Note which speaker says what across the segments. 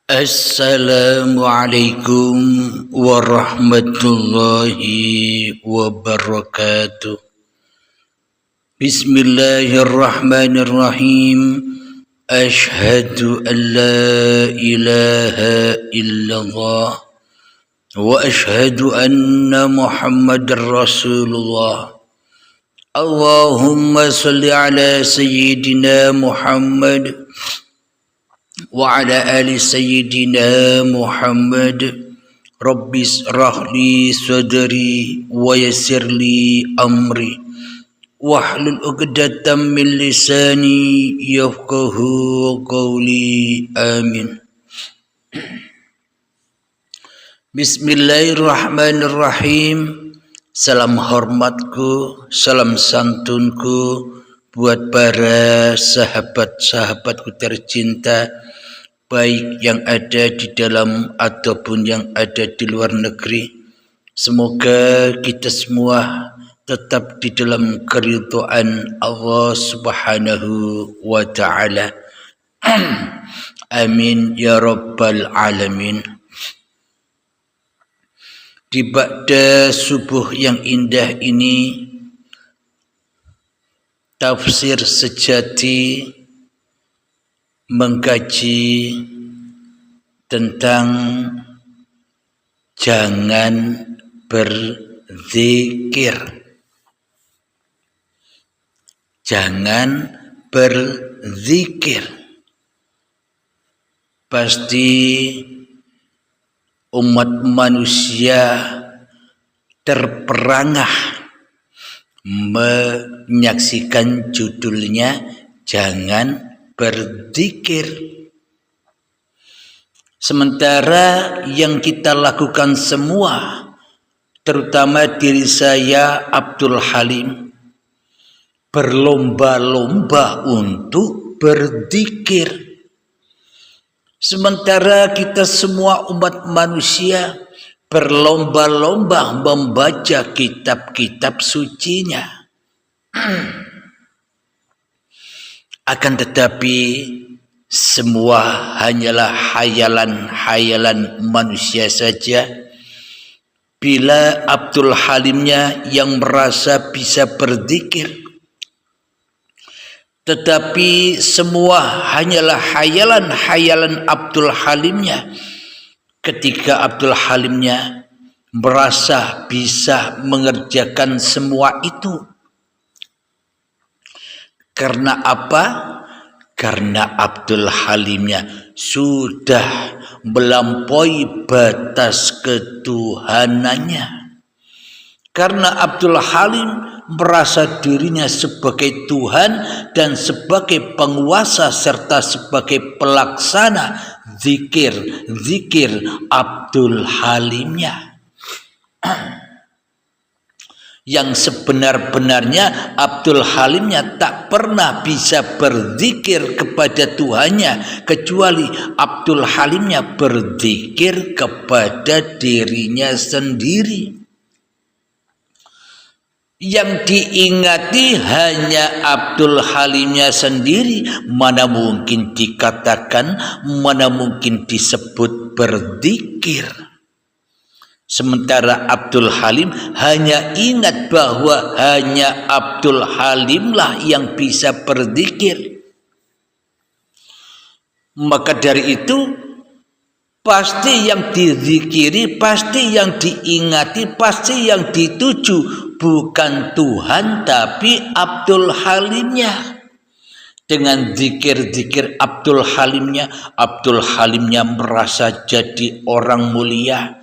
Speaker 1: Assalamualaikum warahmatullahi wabarakatuh. Bismillahirrahmanirrahim. Ashhadu an la ilaha illallah wa ashhadu anna Muhammadar Rasulullah. Allahumma salli ala sayyidina Muhammad wa ala ali sayyidina Muhammad. Rabbi israh li sadri wa yassir li amri wahlul 'uqdatam min lisani yafqahu qawli. Amin. Bismillahirrahmanirrahim. Salam hormatku, salam santunku buat para sahabat-sahabatku tercinta, baik yang ada di dalam ataupun yang ada di luar negeri. Semoga kita semua tetap di dalam keridhaan Allah Subhanahu wa ta'ala. Amin ya rabbal alamin. Di ba'da subuh yang indah ini, tafsir sejati mengkaji tentang jangan berzikir. Jangan berzikir. Pasti umat manusia terperangah menyaksikan judulnya jangan berzikir. Sementara yang kita lakukan semua, terutama diri saya Abdul Halim, berlomba-lomba untuk berzikir. Sementara kita semua umat manusia berlomba-lomba membaca kitab-kitab sucinya. Akan tetapi semua hanyalah hayalan-hayalan manusia saja. Bila Abdul Halimnya yang merasa bisa berzikir, tetapi semua hanyalah hayalan-hayalan Abdul Halimnya. Ketika Abdul Halimnya merasa bisa mengerjakan semua itu. Karena apa? Karena Abdul Halimnya sudah melampaui batas ketuhanannya. Karena Abdul Halim merasa dirinya sebagai Tuhan dan sebagai penguasa serta sebagai pelaksana zikir Abdul Halimnya. Yang sebenar-benarnya Abdul Halimnya tak pernah bisa berzikir kepada Tuhannya, kecuali Abdul Halimnya berzikir kepada dirinya sendiri. Yang diingati hanya Abdul Halimnya sendiri, mana mungkin dikatakan, mana mungkin disebut berzikir. Sementara Abdul Halim hanya ingat bahwa hanya Abdul Halimlah yang bisa berzikir. Maka dari itu, pasti yang dizikiri, pasti yang diingati, pasti yang dituju bukan Tuhan tapi Abdul Halimnya. Dengan zikir-zikir Abdul Halimnya merasa jadi orang mulia.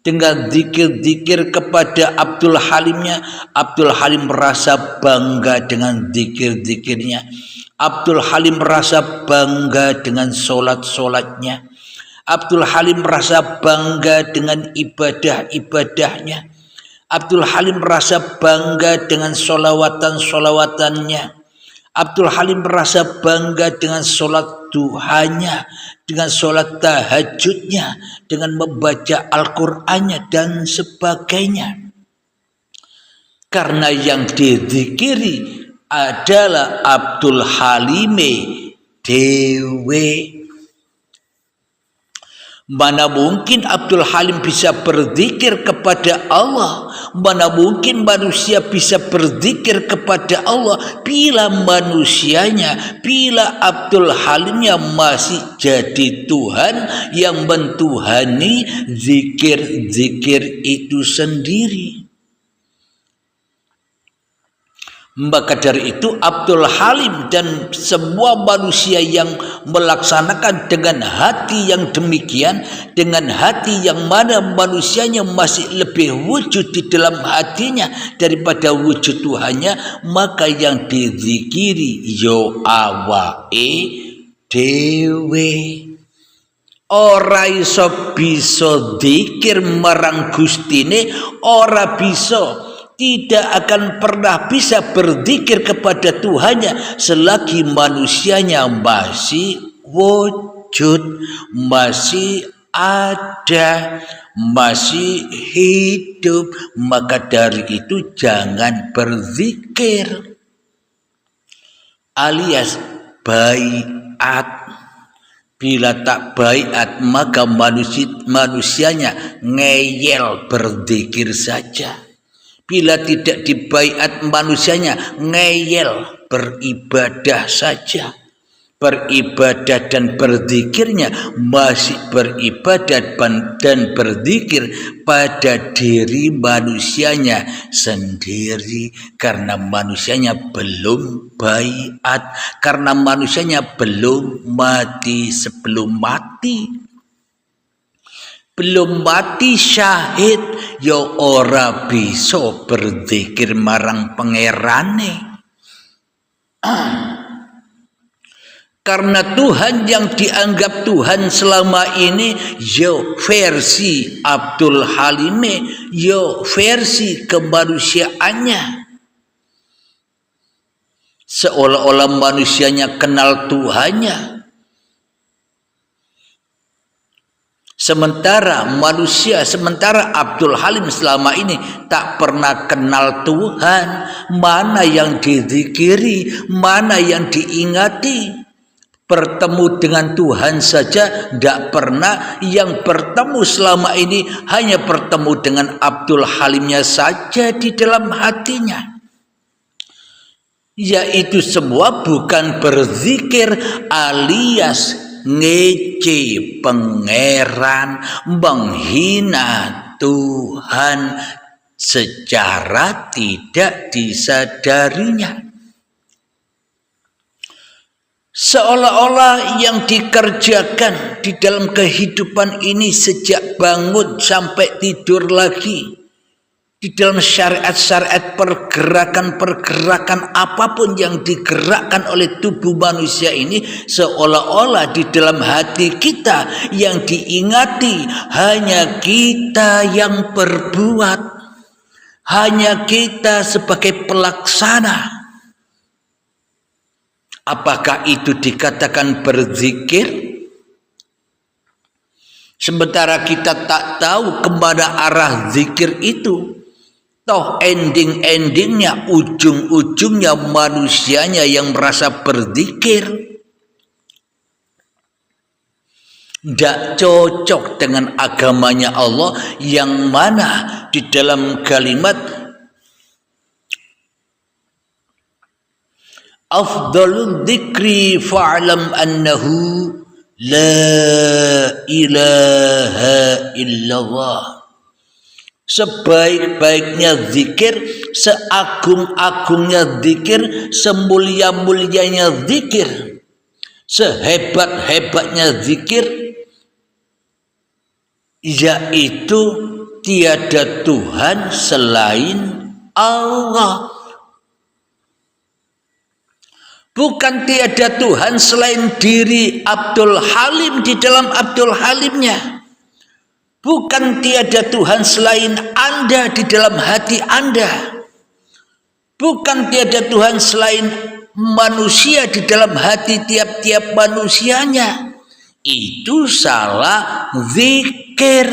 Speaker 1: Dengan zikir-zikir kepada Abdul Halim merasa bangga dengan zikir-zikirnya. Abdul Halim merasa bangga dengan solat-solatnya. Abdul Halim merasa bangga dengan ibadah-ibadahnya. Abdul Halim merasa bangga dengan solawatan-solawatannya. Abdul Halim merasa bangga dengan solat duhanya, dengan solat tahajudnya, dengan membaca Al-Qur'annya dan sebagainya. Karena yang dizikiri adalah Abdul Halime dewe. Mana mungkin Abdul Halim bisa berzikir kepada Allah? Mana mungkin manusia bisa berzikir kepada Allah bila manusianya, bila Abdul Halimnya masih jadi Tuhan yang mentuhani zikir-zikir itu sendiri. Maka dari itu Abdul Halim dan semua manusia yang melaksanakan dengan hati yang demikian, dengan hati yang mana manusianya masih lebih wujud di dalam hatinya daripada wujud Tuhannya, maka yang dizikiri yo awake dewe. Ora iso bisa zikir marang Gustine, ora bisa, tidak akan pernah bisa berzikir kepada Tuhannya selagi manusianya masih wujud, masih ada, masih hidup. Maka dari itu jangan berzikir alias baiat. Bila tak baiat maka manusianya ngeyel berzikir saja. Bila tidak dibaiat manusianya ngeyel beribadah saja. Beribadah dan berzikirnya masih beribadah dan berzikir pada diri manusianya sendiri, karena manusianya belum baiat, karena manusianya belum mati. Sebelum mati, belum mati syahid, ya ora bisa berzikir marang pangerane. Karena Tuhan yang dianggap Tuhan selama ini yo versi Abdul Halime, yo versi kemanusiaannya. Seolah-olah manusianya kenal Tuhannya. Sementara Abdul Halim selama ini tak pernah kenal Tuhan. Mana yang dizikiri, mana yang diingati. Bertemu dengan Tuhan saja tidak pernah. Yang bertemu selama ini hanya bertemu dengan Abdul Halimnya saja di dalam hatinya. Yaitu semua bukan berzikir alias ngece pangeran, menghina Tuhan secara tidak disadarinya. Seolah-olah yang dikerjakan di dalam kehidupan ini sejak bangun sampai tidur lagi, di dalam syariat-syariat pergerakan-pergerakan apapun yang digerakkan oleh tubuh manusia ini, seolah-olah di dalam hati kita yang diingati hanya kita yang berbuat, hanya kita sebagai pelaksana. Apakah itu dikatakan berzikir? Sementara kita tak tahu kemana arah zikir itu. Toh ending-endingnya, ujung-ujungnya manusianya yang merasa berzikir. Tidak cocok dengan agamanya Allah yang mana di dalam kalimat afdalul dzikri fa'lam annahu la ilaha illallah. Sebaik-baiknya zikir, seagung-agungnya zikir, semulia-mulianya zikir, sehebat-hebatnya zikir, yaitu tiada Tuhan selain Allah. Bukan tiada Tuhan selain diri Abdul Halim di dalam Abdul Halimnya. Bukan tiada Tuhan selain Anda di dalam hati Anda. Bukan tiada Tuhan selain manusia di dalam hati tiap-tiap manusianya. Itu salah zikir.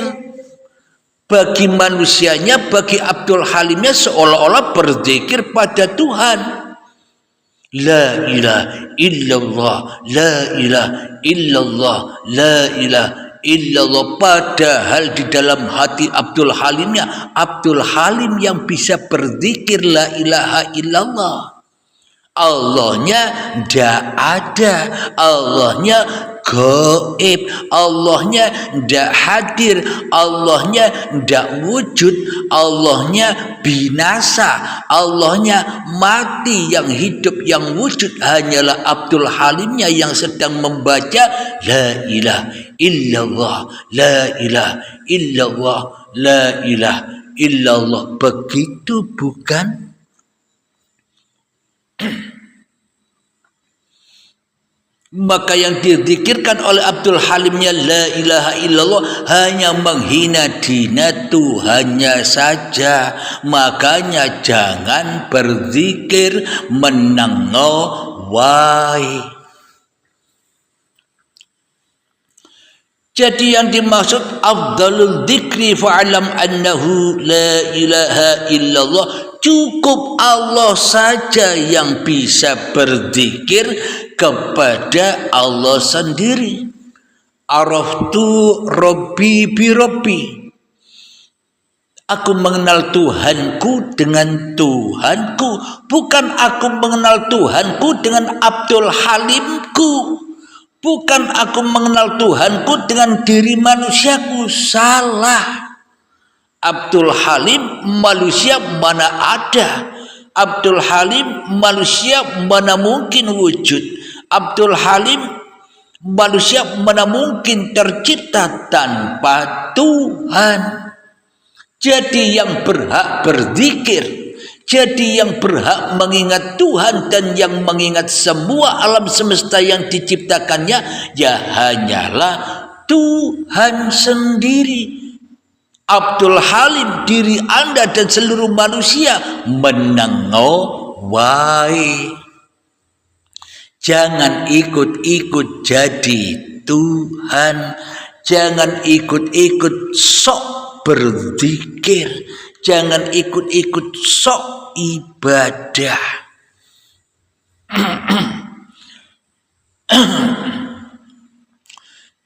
Speaker 1: Bagi manusianya, bagi Abdul Halimnya seolah-olah berzikir pada Tuhan. La ilaha illallah, la ilaha illallah, la ilaha illallah, padahal di dalam hati Abdul Halimnya, Abdul Halim yang bisa berzikir la ilaha illallah. Allahnya tidak ada, Allahnya gaib, Allahnya tidak hadir, Allahnya tidak wujud, Allahnya binasa, Allahnya mati. Yang hidup, yang wujud hanyalah Abdul Halimnya yang sedang membaca la ilaha illallah, la ilaha illallah, la ilaha illallah. Begitu bukan? Maka yang dizikirkan oleh Abdul Halimnya la ilaha illallah hanya menghina dina Tuhannya saja. Makanya jangan berzikir menengowai. Jadi yang dimaksud afdalul dzikri fa'alam annahu la ilaha illallah, cukup Allah saja yang bisa berzikir kepada Allah sendiri. Araftu Rabbi bi Rabbi, aku mengenal Tuhanku dengan Tuhanku, bukan aku mengenal Tuhanku dengan Abdul Halimku, bukan aku mengenal Tuhanku dengan diri manusiaku. Salah. Abdul Halim manusia mana ada, Abdul Halim manusia mana mungkin wujud, Abdul Halim manusia mana mungkin tercipta tanpa Tuhan. Jadi yang berhak berzikir, jadi yang berhak mengingat Tuhan dan yang mengingat semua alam semesta yang diciptakannya, ya hanyalah Tuhan sendiri. Abdul Halim, diri Anda dan seluruh manusia menengowai. Jangan ikut-ikut jadi Tuhan, jangan ikut-ikut sok berzikir, jangan ikut-ikut sok ibadah.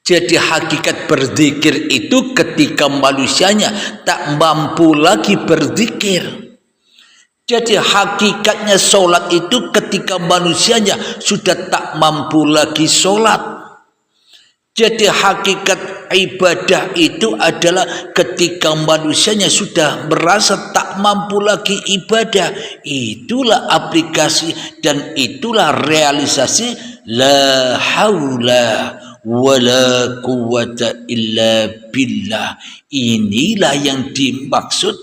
Speaker 1: Jadi hakikat berzikir itu ketika manusianya tak mampu lagi berzikir. Jadi hakikatnya sholat itu ketika manusianya sudah tak mampu lagi sholat. Jadi hakikat ibadah itu adalah ketika manusianya sudah merasa tak mampu lagi ibadah. Itulah aplikasi dan itulah realisasi la haula wala quwwata illa billah. Inilah yang dimaksud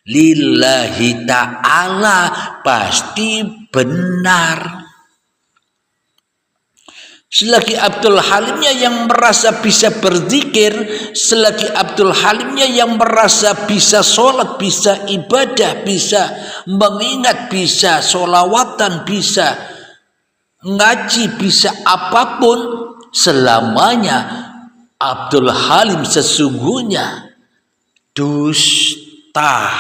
Speaker 1: lillahi ta'ala, pasti benar. Selagi Abdul Halimnya yang merasa bisa berzikir, selagi Abdul Halimnya yang merasa bisa sholat, bisa ibadah, bisa mengingat, bisa sholawatan, bisa ngaji, bisa apapun, selamanya Abdul Halim sesungguhnya dusta.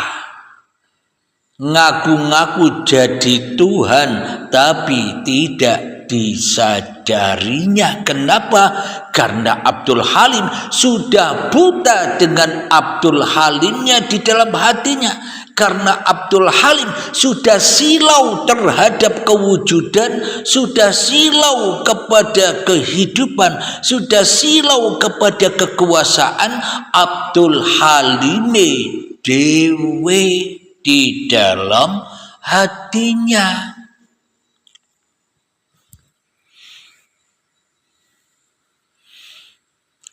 Speaker 1: Ngaku-ngaku jadi Tuhan tapi tidak disadarinya. Kenapa? Karena Abdul Halim sudah buta dengan Abdul Halimnya di dalam hatinya. Karena Abdul Halim sudah silau terhadap kewujudan, sudah silau kepada kehidupan, sudah silau kepada kekuasaan. Abdul Halime dewe di dalam hatinya.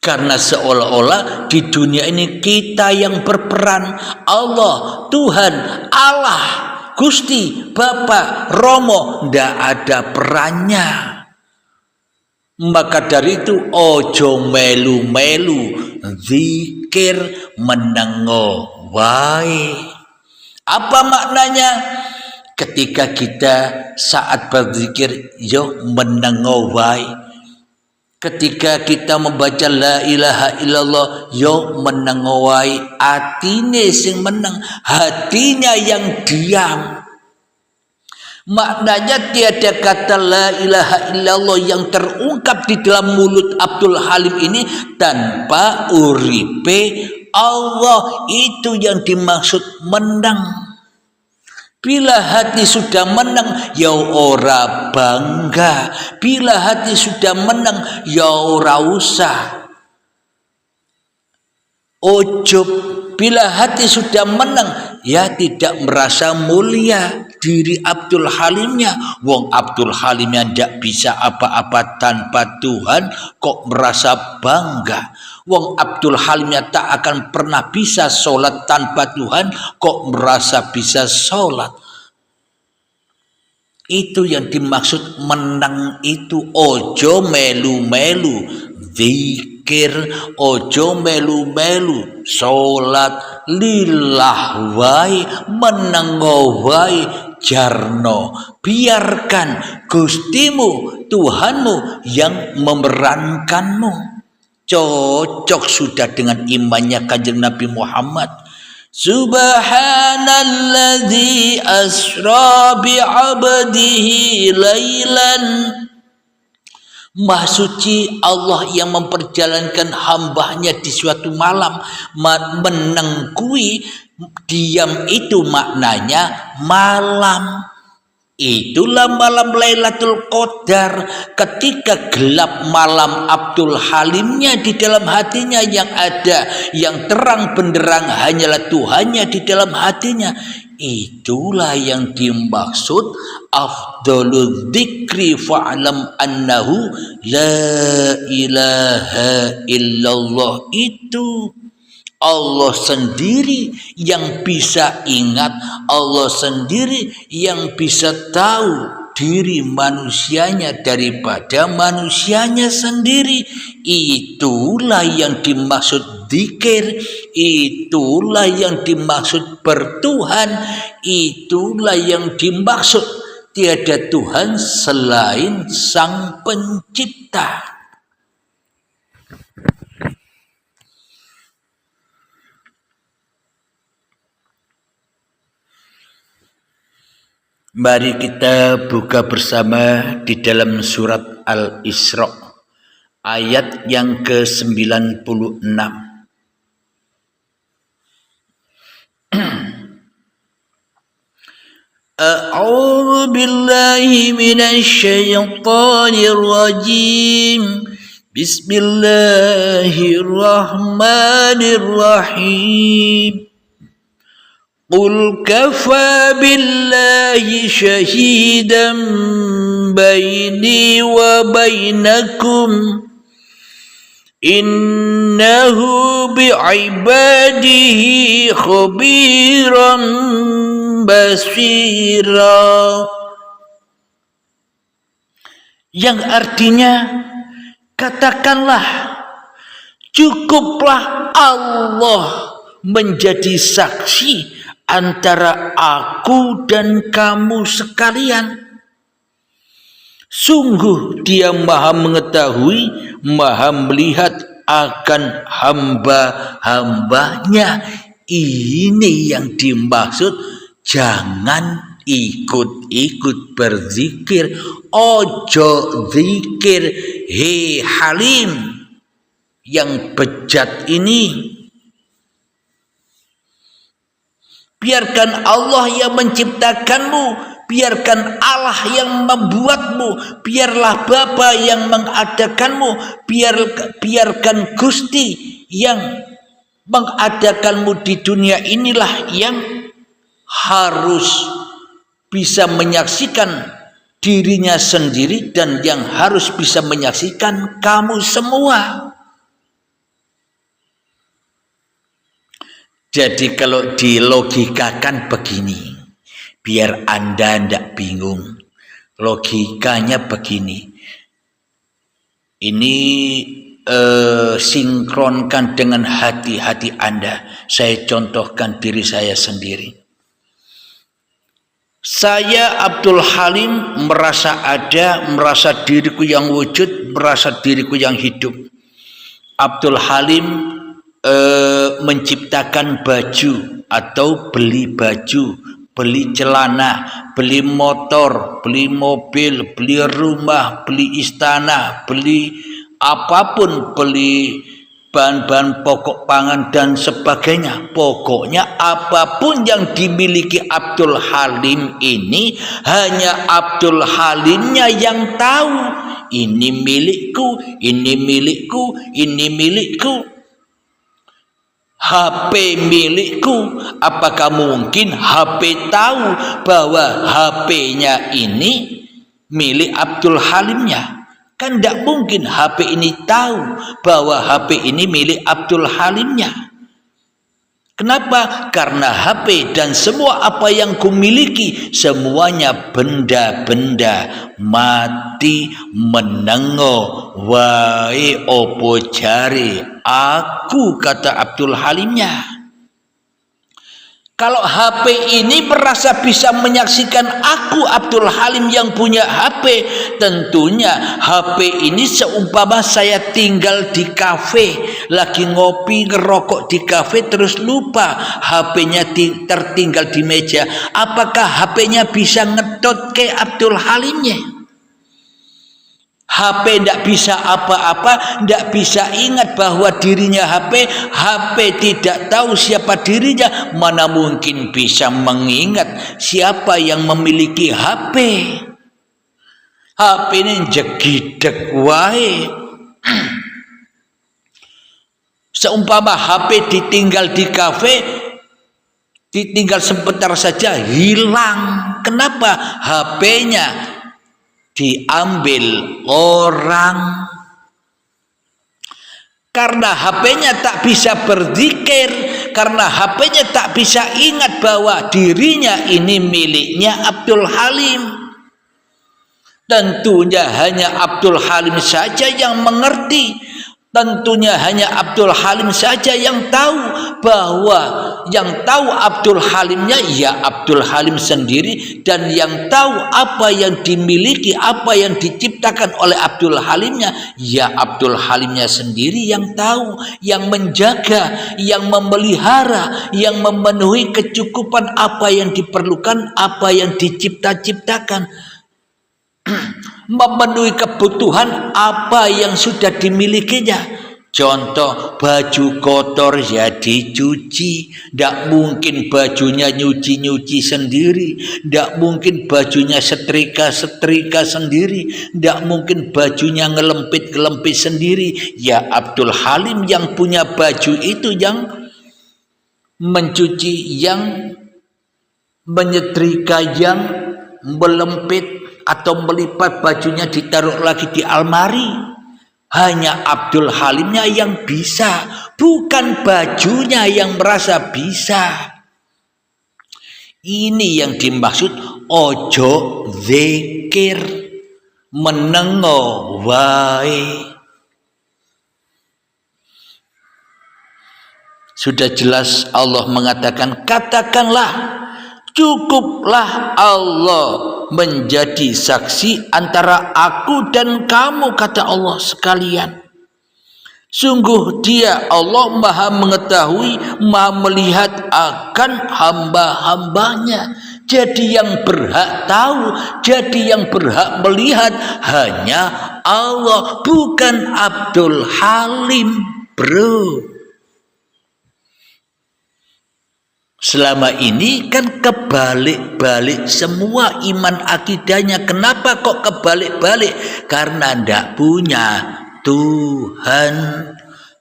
Speaker 1: Karena seolah-olah di dunia ini kita yang berperan. Allah, Tuhan, Allah, Gusti, Bapa, Romo, tidak ada perannya. Maka dari itu ojo melu-melu zikir menengowai. Apa maknanya? Ketika kita saat berzikir yo menengowai. Ketika kita membaca la ilaha illallah yo menengowai, atine sing meneng, hatinya yang diam. Maknanya tiada kata la ilaha illallah yang terungkap di dalam mulut Abdul Halim ini tanpa uripe Allah. Itu yang dimaksud menang. Bila hati sudah menang, ya ora bangga. Bila hati sudah menang, ya ora usah ujub. Bila hati sudah menang, ya tidak merasa mulia diri Abdul Halimnya. Wong Abdul Halimnya tidak bisa apa-apa tanpa Tuhan, kok merasa bangga. Wong Abdul Halimnya tak akan pernah bisa sholat tanpa Tuhan, kok merasa bisa sholat. Itu yang dimaksud menang itu. Ojo melu-melu zikir, ojo melu-melu sholat, lillah wae, meneng wae jarno. Biarkan Gustimu, Tuhanmu yang memerankanmu. Cocok sudah dengan imannya Kanjeng Nabi Muhammad. Subhanalladzi asra bi'abdihi lailan. Maha suci Allah yang memperjalankan hambanya di suatu malam. Menengkui, diam itu maknanya malam. Itulah malam Lailatul Qadar. Ketika gelap malam Abdul Halimnya di dalam hatinya, yang ada, yang terang benderang hanyalah Tuhannya di dalam hatinya. Itulah yang dimaksud afdalul dzikri fa'lam annahu la ilaha illallah. Itu Allah sendiri yang bisa ingat, Allah sendiri yang bisa tahu diri manusianya daripada manusianya sendiri. Itulah yang dimaksud dzikir, itulah yang dimaksud bertuhan, itulah yang dimaksud tiada Tuhan selain Sang Pencipta. Mari kita buka bersama di dalam surat Al-Isra ayat yang ke-96. A'udzu billahi minasy syaithanir rajim. Bismillahirrahmanirrahim. Qul kafa billahi syahidan baini wa bainakum innahu bi'ibadihi khabiran basira. Yang artinya, katakanlah, cukuplah Allah menjadi saksi antara aku dan kamu sekalian. Sungguh Dia Maha mengetahui, Maha melihat akan hamba-hambanya. Ini yang dimaksud, jangan ikut-ikut berzikir. Ojo zikir, hei Halim yang bejat ini. Biarkan Allah yang menciptakanmu, biarkan Allah yang membuatmu, biarlah Bapa yang mengadakanmu, biarkan Gusti yang mengadakanmu di dunia inilah yang harus bisa menyaksikan dirinya sendiri dan yang harus bisa menyaksikan kamu semua. Jadi kalau dilogikakan begini, biar Anda tidak bingung. Logikanya begini. Ini sinkronkan dengan hati-hati Anda. Saya contohkan diri saya sendiri. Saya Abdul Halim merasa ada, merasa diriku yang wujud, merasa diriku yang hidup. Abdul Halim menciptakan baju atau beli baju, beli celana, beli motor, beli mobil, beli rumah, beli istana, beli apapun, beli bahan-bahan pokok pangan dan sebagainya. Pokoknya apapun yang dimiliki Abdul Halim ini, hanya Abdul Halimnya yang tahu. Ini milikku, ini milikku, ini milikku. HP milikku, apakah mungkin HP tahu bahwa HP-nya ini milik Abdul Halimnya? Kan tidak mungkin HP ini tahu bahwa HP ini milik Abdul Halimnya. Kenapa? Karena HP dan semua apa yang kumiliki semuanya benda-benda mati menengo wae opo jare aku, kata Abdul Halimnya. Kalau HP ini merasa bisa menyaksikan aku Abdul Halim yang punya HP, tentunya HP ini seumpama saya tinggal di kafe, lagi ngopi ngerokok di kafe terus lupa HP-nya tertinggal di meja, apakah HP-nya bisa ngedot ke Abdul Halimnya? HP tidak bisa apa-apa, tidak bisa ingat bahwa dirinya HP tidak tahu siapa dirinya, mana mungkin bisa mengingat siapa yang memiliki HP. HP ini jegidek wae. Seumpama HP ditinggal di kafe, ditinggal sebentar saja hilang. Kenapa? HP-nya diambil orang. Karena HP-nya tak bisa berzikir, karena HP-nya tak bisa ingat bahwa dirinya ini miliknya Abdul Halim. Tentunya hanya Abdul Halim saja yang mengerti. Tentunya hanya Abdul Halim saja yang tahu bahwa yang tahu Abdul Halimnya ya Abdul Halim sendiri, dan yang tahu apa yang dimiliki, apa yang diciptakan oleh Abdul Halimnya ya Abdul Halimnya sendiri yang tahu, yang menjaga, yang memelihara, yang memenuhi kecukupan apa yang diperlukan, apa yang dicipta-ciptakan, memenuhi kebutuhan apa yang sudah dimilikinya. Contoh, baju kotor ya dicuci, tidak mungkin bajunya nyuci-nyuci sendiri, tidak mungkin bajunya setrika-setrika sendiri, tidak mungkin bajunya ngelempit-ngelempit sendiri. Ya Abdul Halim yang punya baju itu, yang mencuci, yang menyetrika, yang melempit atau melipat bajunya ditaruh lagi di almari. Hanya Abdul Halimnya yang bisa, bukan bajunya yang merasa bisa. Ini yang dimaksud ojo zikir menengo wae. Sudah jelas Allah mengatakan, katakanlah, cukuplah Allah menjadi saksi antara aku dan kamu, kata Allah sekalian. Sungguh Dia Allah Maha mengetahui, Maha melihat akan hamba-hambanya. Jadi yang berhak tahu, jadi yang berhak melihat hanya Allah, bukan Abdul Halim, bro. Selama ini kan kebalik-balik semua iman akidahnya. Kenapa kok kebalik-balik? Karena tidak punya Tuhan.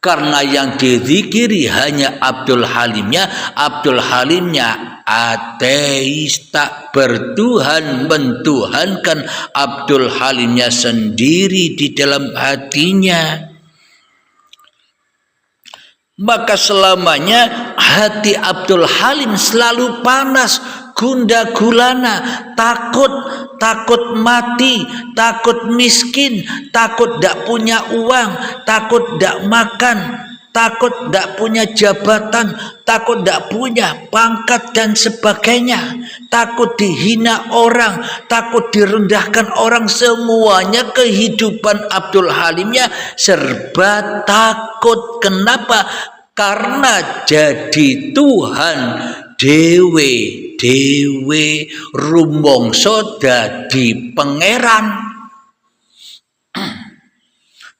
Speaker 1: Karena yang dizikiri hanya Abdul Halimnya. Abdul Halimnya ateis, tak bertuhan, mentuhankan Abdul Halimnya sendiri di dalam hatinya. Maka selamanya hati Abdul Halim selalu panas, gundah gulana, takut mati, takut miskin, takut tidak punya uang, takut tidak makan, takut tidak punya jabatan, takut tidak punya pangkat dan sebagainya, takut dihina orang, takut direndahkan orang. Semuanya kehidupan Abdul Halimnya serba takut. Kenapa? Karena jadi Tuhan dewe dhewe rumangsa dadi pangeran.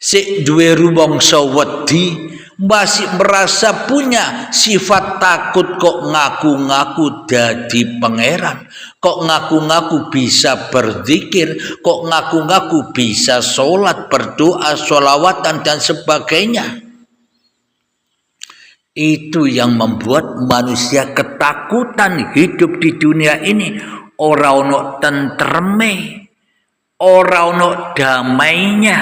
Speaker 1: Sik duwe rumangsa wedi, masih merasa punya sifat takut, kok ngaku-ngaku dadi pangeran, kok ngaku-ngaku bisa berzikir, kok ngaku-ngaku bisa sholat, berdoa, sholawatan dan sebagainya. Itu yang membuat manusia ketakutan hidup di dunia ini. Ora ono tentreme, ora ono damainya,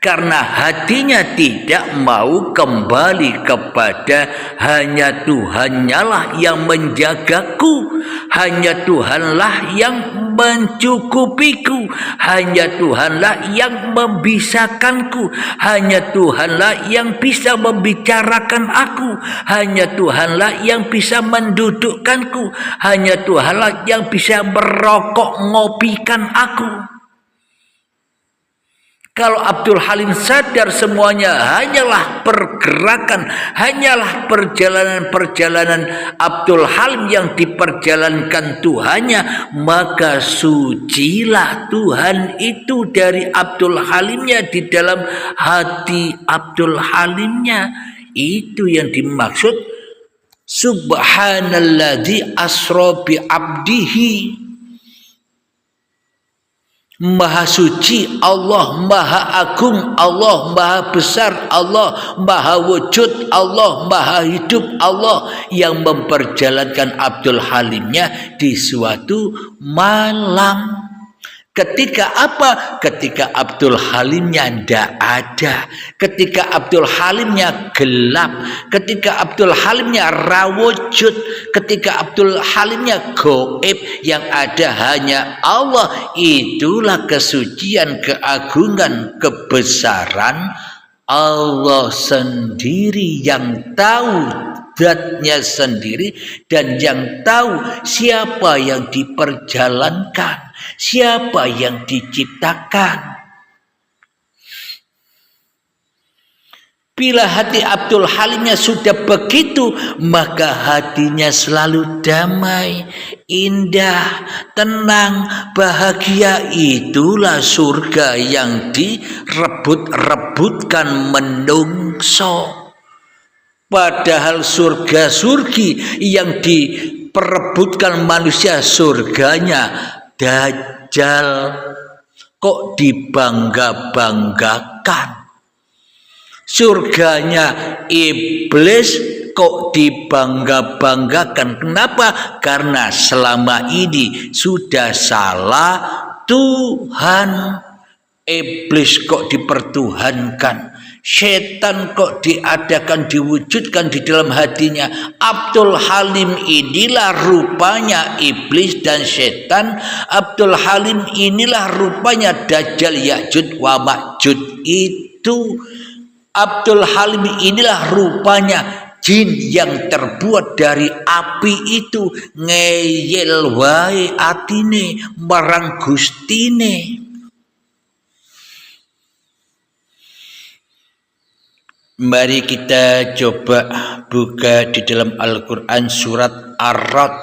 Speaker 1: karena hatinya tidak mau kembali kepada hanya Tuhan-Nyalah yang menjagaku, hanya Tuhanlah yang mencukupiku, hanya Tuhanlah yang membisakanku, hanya Tuhanlah yang bisa membicarakan aku, hanya Tuhanlah yang bisa mendudukkanku, hanya Tuhanlah yang bisa merokok ngopikan aku. Kalau Abdul Halim sadar semuanya hanyalah pergerakan, hanyalah perjalanan-perjalanan Abdul Halim yang diperjalankan Tuhannya, maka sucilah Tuhan itu dari Abdul Halimnya, di dalam hati Abdul Halimnya. Itu yang dimaksud subhanalladzi asra bi abdihi. Maha suci Allah, maha agung Allah, maha besar Allah, maha wujud Allah, maha hidup Allah, yang memperjalankan Abdul Halimnya di suatu malam. Ketika apa? Ketika Abdul Halimnya tidak ada, ketika Abdul Halimnya gelap, ketika Abdul Halimnya rawujud, ketika Abdul Halimnya gaib, yang ada hanya Allah. Itulah kesucian, keagungan, kebesaran Allah sendiri yang tahu zatnya sendiri, dan yang tahu siapa yang diperjalankan, siapa yang diciptakan. Bila hati Abdul Halimnya sudah begitu, maka hatinya selalu damai, indah, tenang, bahagia. Itulah surga yang direbut-rebutkan menungso. Padahal surga-surgi yang diperebutkan manusia, surganya Dajjal, kok dibangga-banggakan. Surganya iblis kok dibangga-banggakan. Kenapa? Karena selama ini sudah salah Tuhan. Iblis kok dipertuhankan, setan kok diadakan, diwujudkan di dalam hatinya. Abdul Halim inilah rupanya iblis dan setan. Abdul Halim inilah rupanya Dajjal, Ya'juj wa Ma'juj. Itu Abdul Halim inilah rupanya jin yang terbuat dari api itu. Ngeyel wae atine marang Gustine. Mari kita coba buka di dalam Al-Quran surat Ar-Ra'd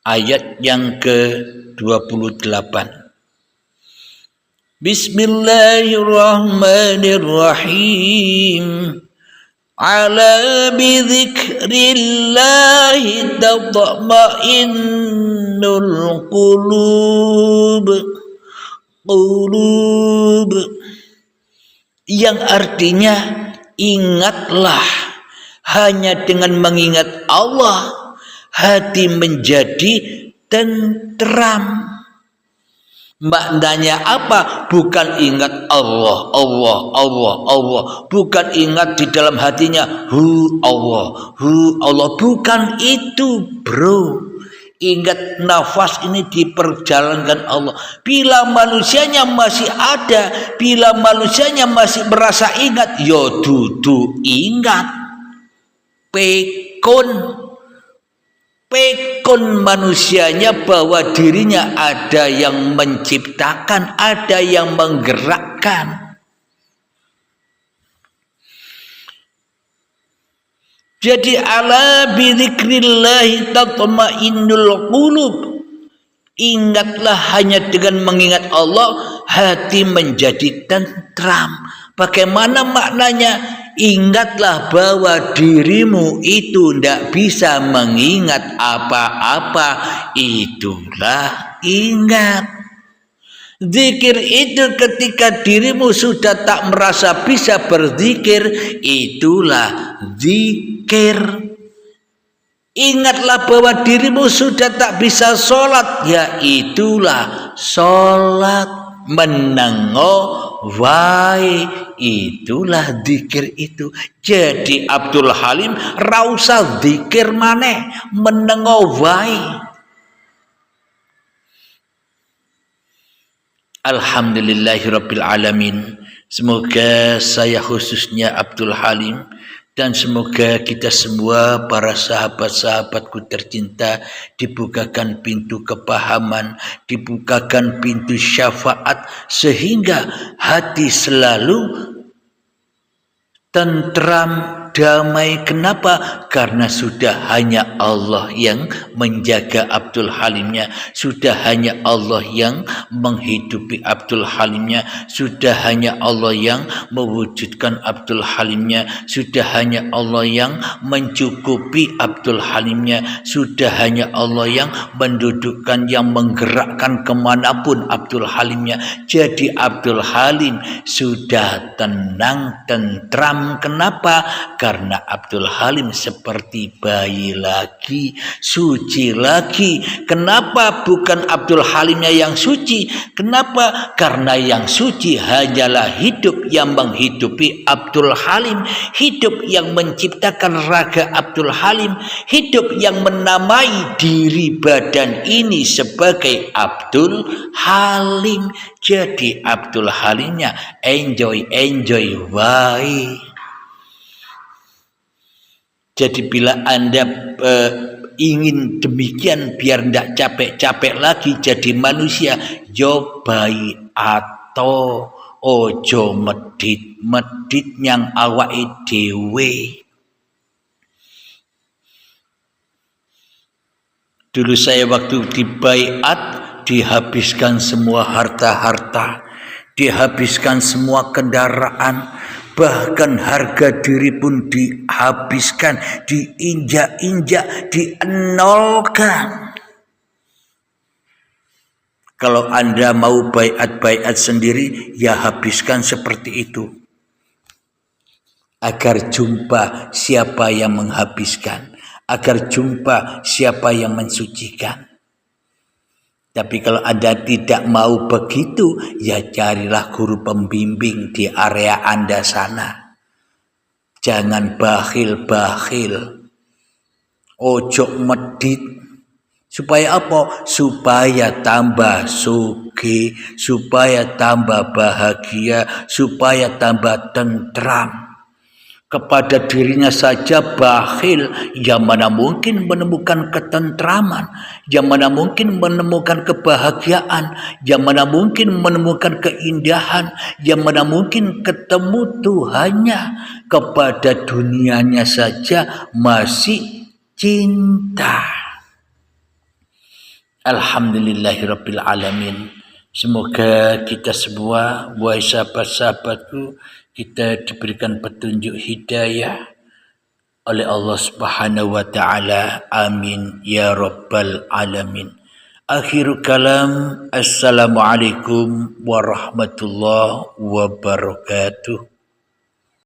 Speaker 1: ayat yang ke-28. Bismillahirrahmanirrahim. Ala bidzikrillahi tatma'innul qulub. Yang artinya, ingatlah, hanya dengan mengingat Allah hati menjadi tentram. Maknanya apa? Bukan ingat Allah, Allah, Allah, Allah. Bukan ingat di dalam hatinya Allah, Allah. Bukan itu, bro. Ingat nafas ini diperjalankan Allah. Bila manusianya masih ada, bila manusianya masih merasa ingat, yo dudu ingat. Pekon manusianya bahwa dirinya ada yang menciptakan, ada yang menggerakkan. Jadi ala bidzikrillah tatma'innul qulub. Ingatlah, hanya dengan mengingat Allah hati menjadi tentram. Bagaimana maknanya? Ingatlah bahwa dirimu itu tidak bisa mengingat apa-apa. Itulah ingat. Zikir itu ketika dirimu sudah tak merasa bisa berzikir, itulah zikir. Ingatlah bahwa dirimu sudah tak bisa sholat, ya itulah sholat. Menengo wae, itulah zikir itu. Jadi Abdul Halim rausa zikir maneh, menengo wae. Alhamdulillahirabbil alamin. Semoga saya khususnya Abdul Halim dan semoga kita semua para sahabat-sahabatku tercinta dibukakan pintu kepahaman, dibukakan pintu syafaat sehingga hati selalu tentram, damai. Kenapa? Karena sudah hanya Allah yang menjaga Abdul Halimnya, sudah hanya Allah yang menghidupi Abdul Halimnya, sudah hanya Allah yang mewujudkan Abdul Halimnya, sudah hanya Allah yang mencukupi Abdul Halimnya, sudah hanya Allah yang mendudukkan, yang menggerakkan kemanapun Abdul Halimnya. Jadi Abdul Halim sudah tenang, tentram. Kenapa? Karena Abdul Halim seperti bayi lagi, suci lagi. Kenapa bukan Abdul Halimnya yang suci? Kenapa? Karena yang suci hanyalah hidup yang menghidupi Abdul Halim, hidup yang menciptakan raga Abdul Halim, hidup yang menamai diri badan ini sebagai Abdul Halim. Jadi Abdul Halimnya enjoy wae. Jadi bila Anda ingin demikian biar tidak capek-capek lagi jadi manusia, cobai atau ojo medit yang awake dhewe. Dulu saya waktu di baiat dihabiskan semua harta-harta, dihabiskan semua kendaraan, bahkan harga diri pun dihabiskan, diinjak-injak, dienolkan. Kalau Anda mau baiat sendiri, ya habiskan seperti itu. Agar jumpa siapa yang menghabiskan, agar jumpa siapa yang mensucikan. Tapi kalau Anda tidak mau begitu, ya carilah guru pembimbing di area Anda sana. Jangan bakhil-bakhil. Ojo medit. Supaya apa? Supaya tambah sugih, supaya tambah bahagia, supaya tambah tentram. Kepada dirinya saja bakhil, yang mana mungkin menemukan ketentraman, yang mana mungkin menemukan kebahagiaan, yang mana mungkin menemukan keindahan, yang mana mungkin ketemu Tuhannya. Kepada dunianya saja masih cinta. Alhamdulillahirabbil alamin. Semoga kita semua, wahai sahabat-sahabatku, kita diberikan petunjuk hidayah oleh Allah Subhanahu wa taala. Amin ya rabbal alamin. Akhirul kalam, assalamualaikum warahmatullahi wabarakatuh.